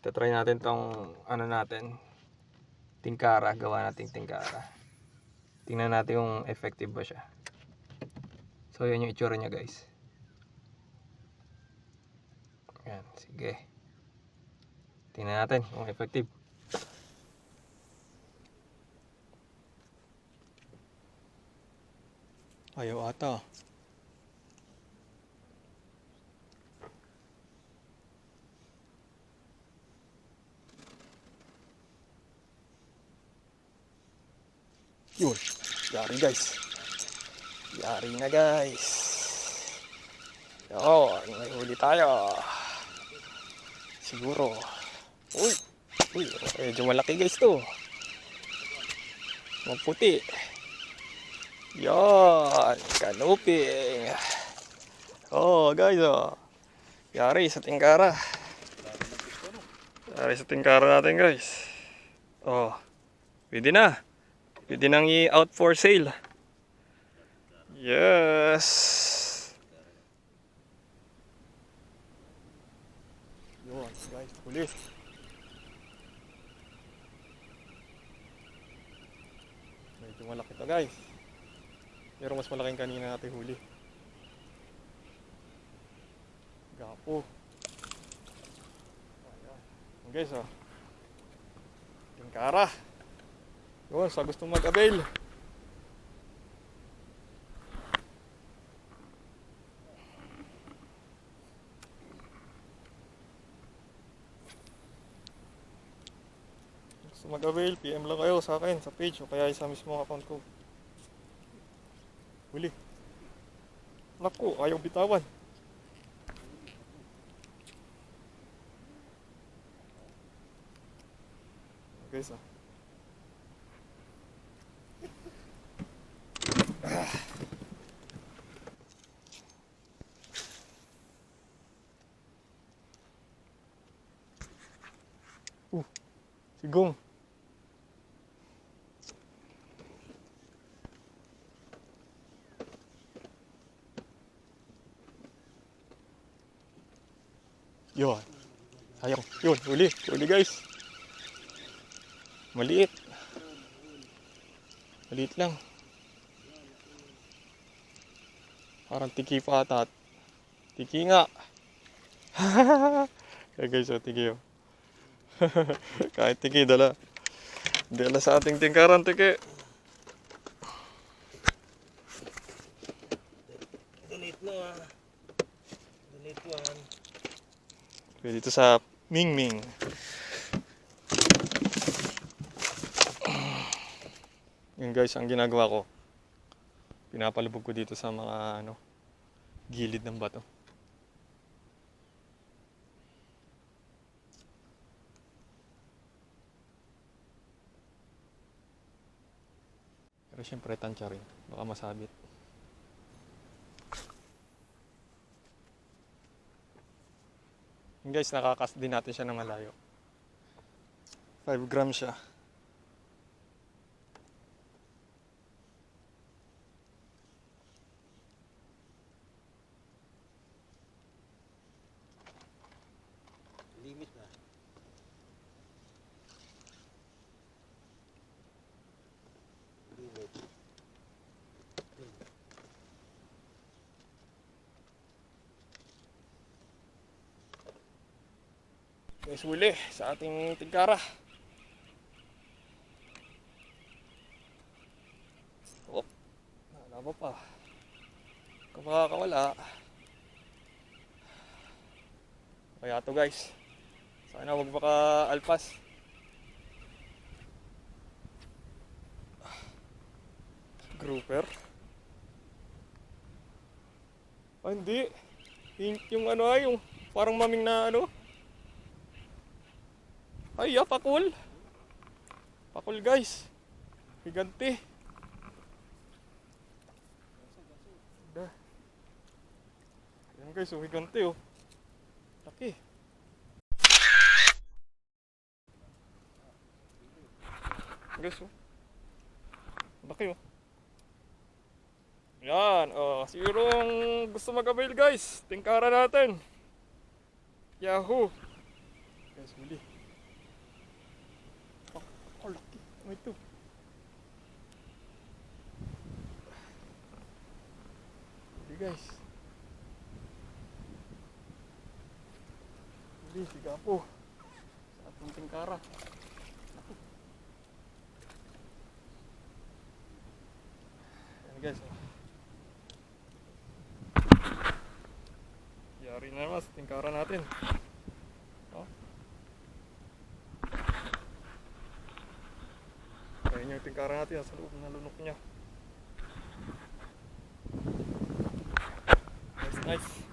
Tatry natin tong ano natin, tingkara, gawa nating tingkara. Tingnan natin kung effective ba siya. So yan yung itsura niya guys. Yan, sige. Tingnan natin kung effective. Ayaw ata. Yun, yari guys. Yari na guys. Yun, may huli tayo. Siguro. Uy, medyo malaki guys to. Magputi. Yan, kanuping. Oh guys oh. Yari sa tingkara. Yari sa tingkara natin guys. Oh, pwede na. Pwede nang i-out for sale. Yes. Yun guys, huli. Medyo malaki to guys. Pero mas malaking kanina natin huli. Gapo. Ayan. Guys oh. Tingkara. Yun, sa gusto mag-avail. Gusto mag-avail, PM lang kayo sa akin sa page o kaya sa mismong account ko. Huli. Naku, ayaw bitawan. Guys ah. Sigong. Yun. Sayang. Yun, huli. Huli guys. Maliit. Maliit lang. Parang tiki pa ata. Tiki nga. Kaya guys, oh, tiki oh. Kahit tiki, dala. Dala sa ating tingkaran, tiki. Donate mo ah. Donate one. Pwede ito sa Ming Ming. Yun guys, ang ginagawa ko. Pinapalubog ko dito sa mga gilid ng bato. Pero syempre tansya rin. Baka masabit. Yun guys, nakakast din natin siya na malayo. 5 grams siya. Limit na. Limit. Guys, huli sa ating tingkara. Oh, nalaba pa. Kung makakawala. Kaya to guys. Sana wag baka alpas. Grouper. Ah, hindi. Yung yung parang maming na Ay, pakul. Pakul guys. Higante. Yan guys, higante oh. Laki. Guys oh. Laki oh. Yan, sigurong gusto mag-avail guys. Tingkara natin. Yahoo. Guys, huli. guys. Huli, siga po. Sa atong tingkara. Ayan guys. Oh. Yari na naman sa tingkara natin. Oh. Ayan yung tingkara natin sa loob ng lunok niya. Nice.